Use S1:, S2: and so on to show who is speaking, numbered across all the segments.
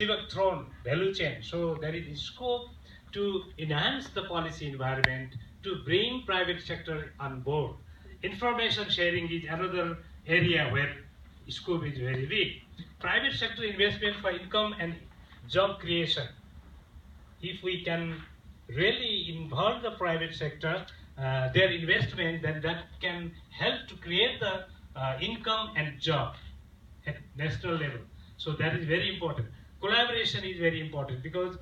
S1: SeaBuckthorn value chain. So there is scope to enhance the policy environment, to bring private sector on board. Information sharing is another area where scope is very big. Private sector investment for income and job creation. If we can really involve the private sector, their investment, then that can help to create the income and job at national level. So that is very important. Collaboration is very important because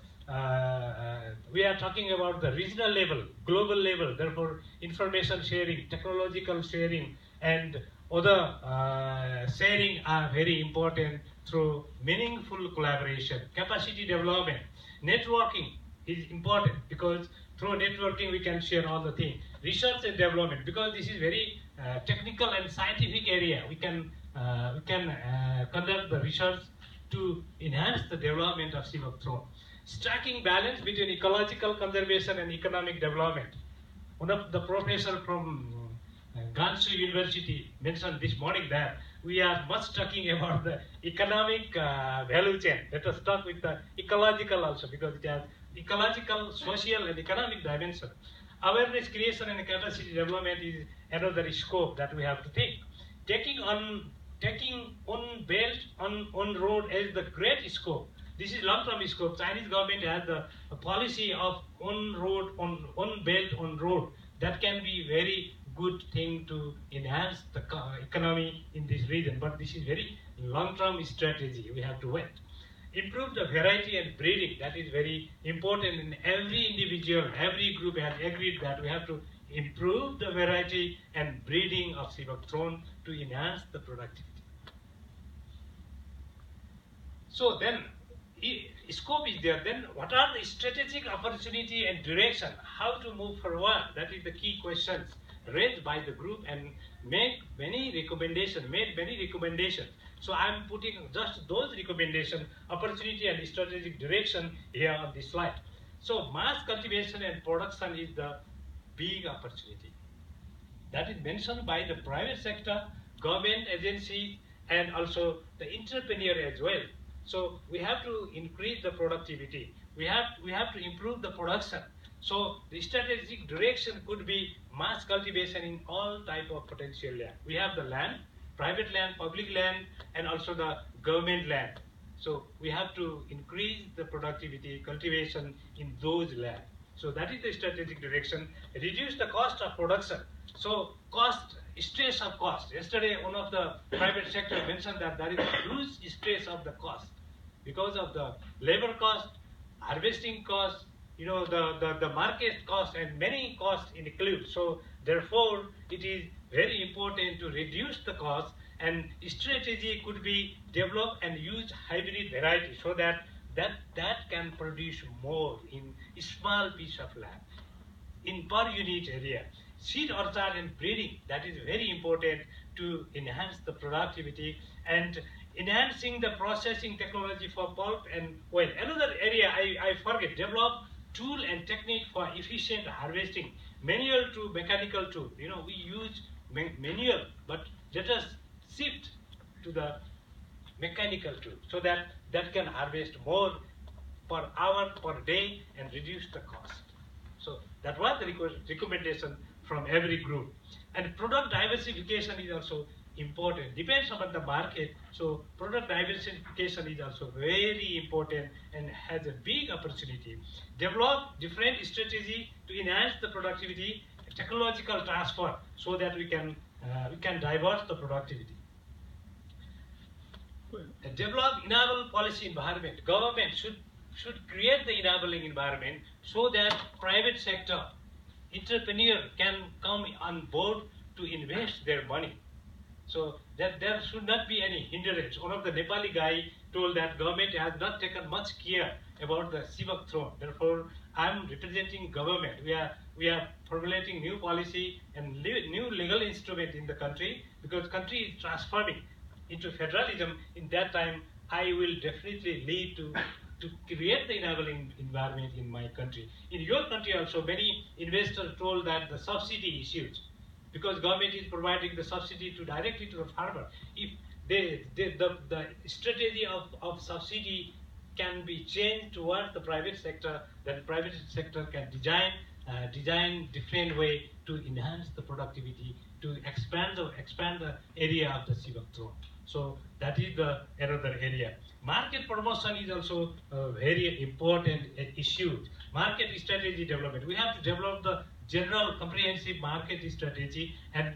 S1: we are talking about the regional level, global level. Therefore, information sharing, technological sharing, and other sharing are very important through meaningful collaboration. Capacity development, networking is important because through networking we can share all the things. Research and development, because this is very technical and scientific area. We can conduct the research to enhance the development of SeaBuckthorn. Striking balance between ecological conservation and economic development. One of the professors from Gansu University mentioned this morning that we are much talking about the economic value chain. Let us talk with the ecological also, because it has ecological, social, and economic dimension. Awareness creation and capacity development is another scope that we have to think. Taking on belt, on road as the great scope. This is long-term scope. Chinese government has the policy of on road, on belt, on road. That can be very good thing to enhance the economy in this region. But this is very long-term strategy. We have to wait. Improve the variety and breeding. That is very important. In every individual, every group has agreed that we have to improve the variety and breeding of SeaBuckthorn to enhance the productivity. So then, scope is there. Then what are the strategic opportunity and direction? How to move forward? That is the key questions raised by the group and made many recommendations. So I'm putting just those recommendations, opportunity and strategic direction here on this slide. So mass cultivation and production is the big opportunity. That is mentioned by the private sector, government agencies, and also the entrepreneur as well. So we have to increase the productivity. We have to improve the production. So the strategic direction could be mass cultivation in all type of potential land. We have the land, private land, public land, and also the government land. So we have to increase the productivity, cultivation in those land. So that is the strategic direction. Reduce the cost of production. So cost, stress of cost. Yesterday, one of the private sector mentioned that there is a huge stress of the cost because of the labor cost, harvesting cost, the market cost, and many costs include. So therefore, it is very important to reduce the cost, and strategy could be develop and use hybrid variety so that can produce more in a small piece of land in per unit area. Seed orchard and breeding, that is very important to enhance the productivity, and enhancing the processing technology for pulp and oil. Another area I forget, develop tool and technique for efficient harvesting, manual to mechanical tool. We use manual, but let us shift to the mechanical tool so that can harvest more per hour, per day, and reduce the cost. So that was the recommendation from every group. And product diversification is also important. Depends upon the market. So product diversification is also very important and has a big opportunity. Develop different strategy to enhance the productivity, technological transfer, so that we can diverse the productivity. Develop enable policy environment. Government should create the enabling environment so that private sector entrepreneur can come on board to invest their money. So that there should not be any hindrance. One of the Nepali guy told that government has not taken much care about the SeaBuckthorn. Therefore, I'm representing government. We are formulating new policy and new legal instrument in the country, because country is transforming into federalism. In that time, I will definitely lead to create the enabling environment in my country. In your country also, many investors told that the subsidy issues, because government is providing the subsidy directly to the farmer. If the strategy of subsidy can be changed towards the private sector, that private sector can design different way to enhance the productivity, to expand the area of the SeaBuckthorn. So that is the another area. Market promotion is also a very important issue. Market strategy development. We have to develop the general comprehensive market strategy, and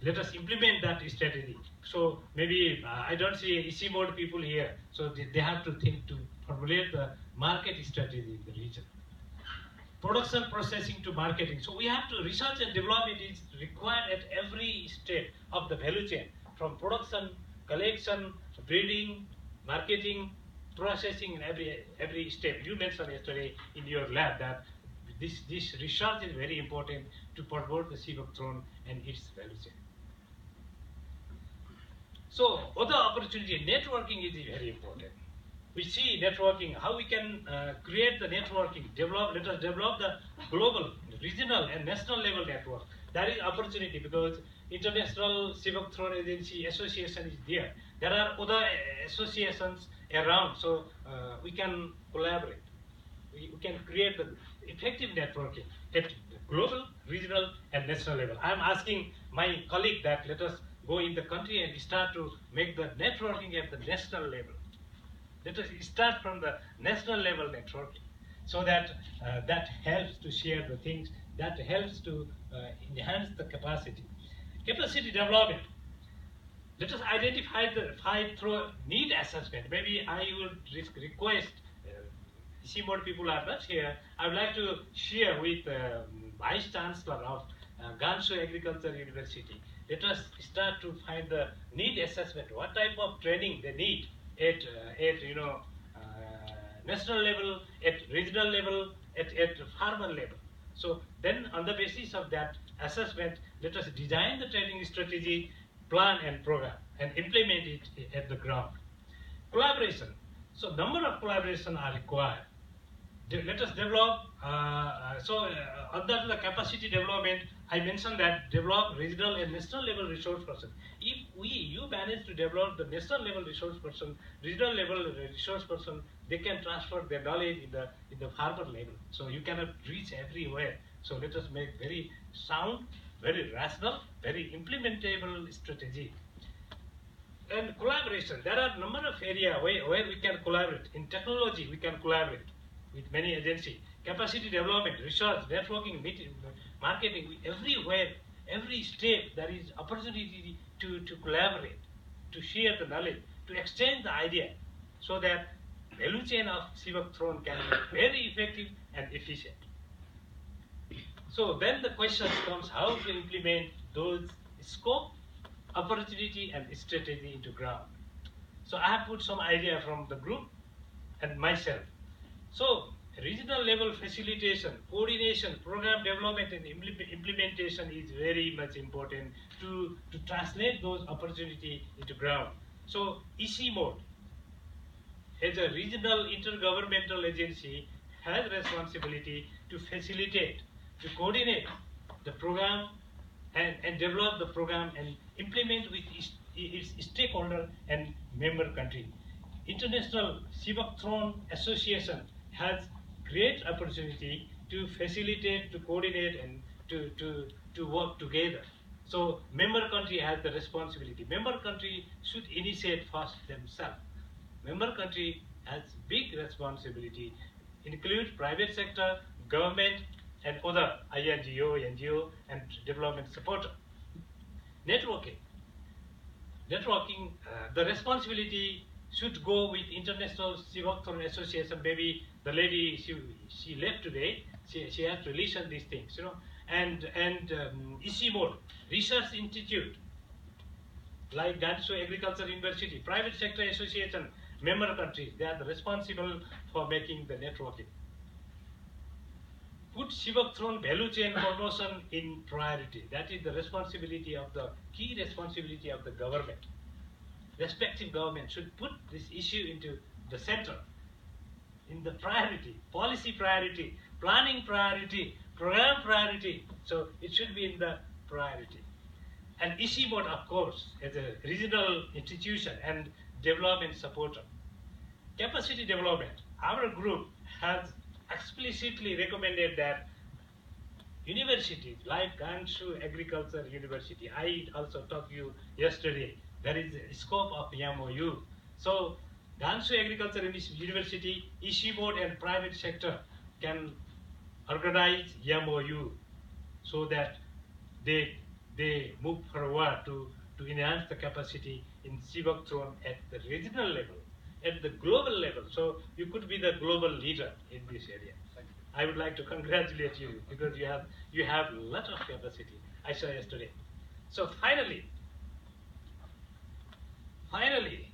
S1: let us implement that strategy. So maybe I don't see EC mode people here, so they have to think to formulate the market strategy in the region. Production, processing to marketing. So we have to research and development is required at every step of the value chain, from production, collection, breeding, marketing, processing, in every step. You mentioned yesterday in your lab that this research is very important to promote the SeaBuckthorn and its value chain. So other opportunity, networking is very important. We see networking, how we can create the networking, let us develop the global, regional and national level network. That is opportunity, because International SeaBuckthorn Agency Association is there. There are other associations around, so we can collaborate. We can create the effective networking at global, regional and national level. I am asking my colleague that let us go in the country and start to make the networking at the national level. Let us start from the national level networking, so that that helps to share the things, that helps to enhance the capacity. Capacity development. Let us identify the fight through need assessment. Maybe I would request, CMOD people are not here, I would like to share with Vice Chancellor of Gansu Agriculture University. Let us start to find the need assessment, what type of training they need at national level, at regional level, at farmer level. So then on the basis of that assessment, let us design the training strategy, plan and program, and implement it at the ground. Collaboration. So number of collaboration are required. Let us develop, under the capacity development, I mentioned that develop regional and national level resource person. If you manage to develop the national level resource person, regional level resource person, they can transfer their knowledge in the farmer level. So you cannot reach everywhere. So let us make very sound, very rational, very implementable strategy. And collaboration. There are a number of areas where we can collaborate. In technology, we can collaborate with many agencies. Capacity development, research, networking, marketing, everywhere, every step, there is opportunity to collaborate, to share the knowledge, to exchange the idea, so that value chain of SeaBuckthorn can be very effective and efficient. So then the question comes how to implement those scope, opportunity and strategy into ground. So I have put some idea from the group and myself. So regional level facilitation, coordination, program development and implementation is very much important to translate those opportunities into ground. So EC mode, as a regional intergovernmental agency, has responsibility to facilitate, to coordinate the program and develop the program and implement with its stakeholder and member country. International SeaBuckthorn Association has great opportunity to facilitate, to coordinate and to work together. So member country has the responsibility. Member country should initiate first themselves. Member country has big responsibility, include private sector, government and other INGO, NGO and development supporter. Networking. The responsibility should go with International SeaBuckthorn Association. Maybe the lady, she left today, she has to listen these things, and EC mode, research institute, like Gansu Agriculture University, private sector association, member countries, they are responsible for making the networking. Put SeaBuckthorn value chain promotion in priority. That is the responsibility of the key responsibility of the government. Respective government should put this issue into the center, in the priority, policy priority, planning priority, program priority. So it should be in the priority. And EC board, of course, as a regional institution and development supporter. capacity development. Our group has explicitly recommended that universities like Gansu Agriculture University, I also talked to you yesterday, there is a scope of MOU. So Gansu Agriculture University, EC board and private sector can organize MOU so that they move forward to enhance the capacity in SeaBuckthorn at the regional level, at the global level. So you could be the global leader in this area. I would like to congratulate you because you have a lot of capacity. I saw yesterday. So finally,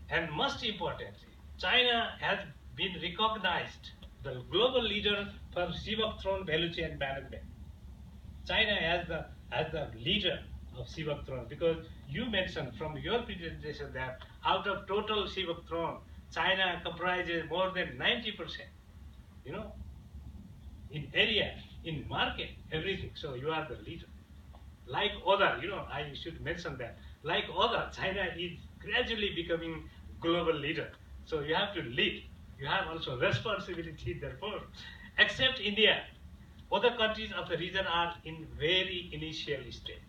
S1: and most importantly, China has been recognized the global leader for SeaBuckthorn value chain management. China as the leader of SeaBuckthorn, because you mentioned from your presentation that out of total SeaBuckthorn, China comprises more than 90%. You know, in area, in market, everything. So you are the leader. Like other, I should mention that. Like other, China is gradually becoming global leader. So you have to lead. You have also responsibility, therefore. Except India, other countries of the region are in very initial stage.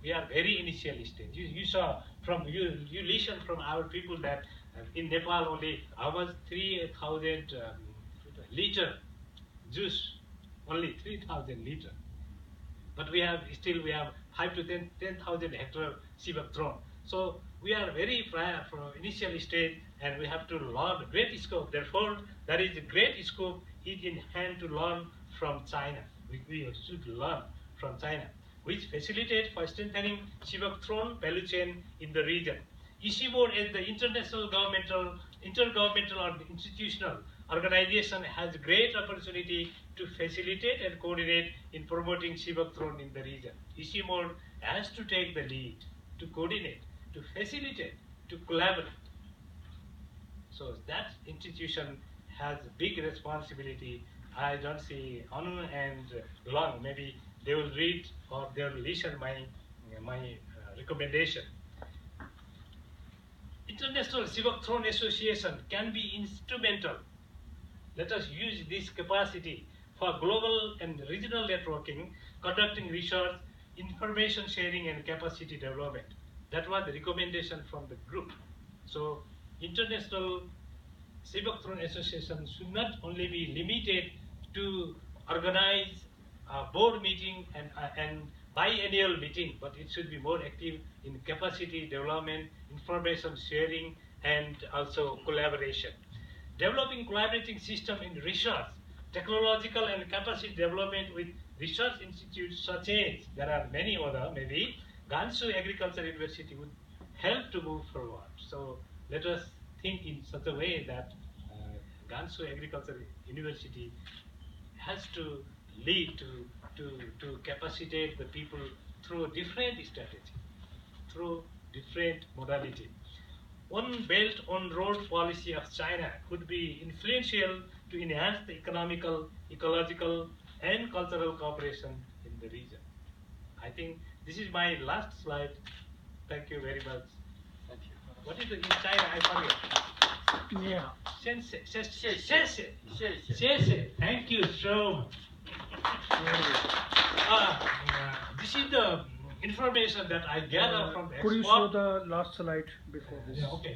S1: We are very initial stage. You saw from, you listened from our people that in Nepal only almost 3,000 liter juice, only 3,000 liter. But we have 5 to 10,000 hectare SeaBuckthorn. So we are very prior from initial stage, and we have to learn great scope. Therefore, there is a great scope is in hand to learn from China. We should learn from China, which facilitate for strengthening SeaBuckthorn value chain in the region. EC board as the intergovernmental or institutional organization has great opportunity to facilitate and coordinate in promoting SeaBuckthorn in the region. EC board has to take the lead, to coordinate, to facilitate, to collaborate. So that institution has a big responsibility. I don't see Anu and Long, maybe they will read or they will listen my recommendation. International SeaBuckthorn Association can be instrumental. Let us use this capacity for global and regional networking, conducting research, information sharing, and capacity development. That was the recommendation from the group. So, International SeaBuckthorn Association should not only be limited to organize a board meeting and biennial meeting, but it should be more active in capacity development, information sharing, and also collaboration. Developing collaborating system in research, technological and capacity development with research institutes such as, there are many other, maybe Gansu Agriculture University would help to move forward. So let us think in such a way that Gansu Agriculture University has to lead to capacitate the people through different strategy, through different modality. One Belt, One Road policy of China could be influential to enhance the economical, ecological, and cultural cooperation in the region. I think this is my last slide. Thank you very much.
S2: Thank you.
S1: What is the in China? I forget.
S3: Yeah.
S1: Sensei.
S2: 谢谢。
S1: Thank you so much. This is the information that I gather from the
S3: Could you
S1: export.
S3: show the last slide before this?
S1: Yeah, okay.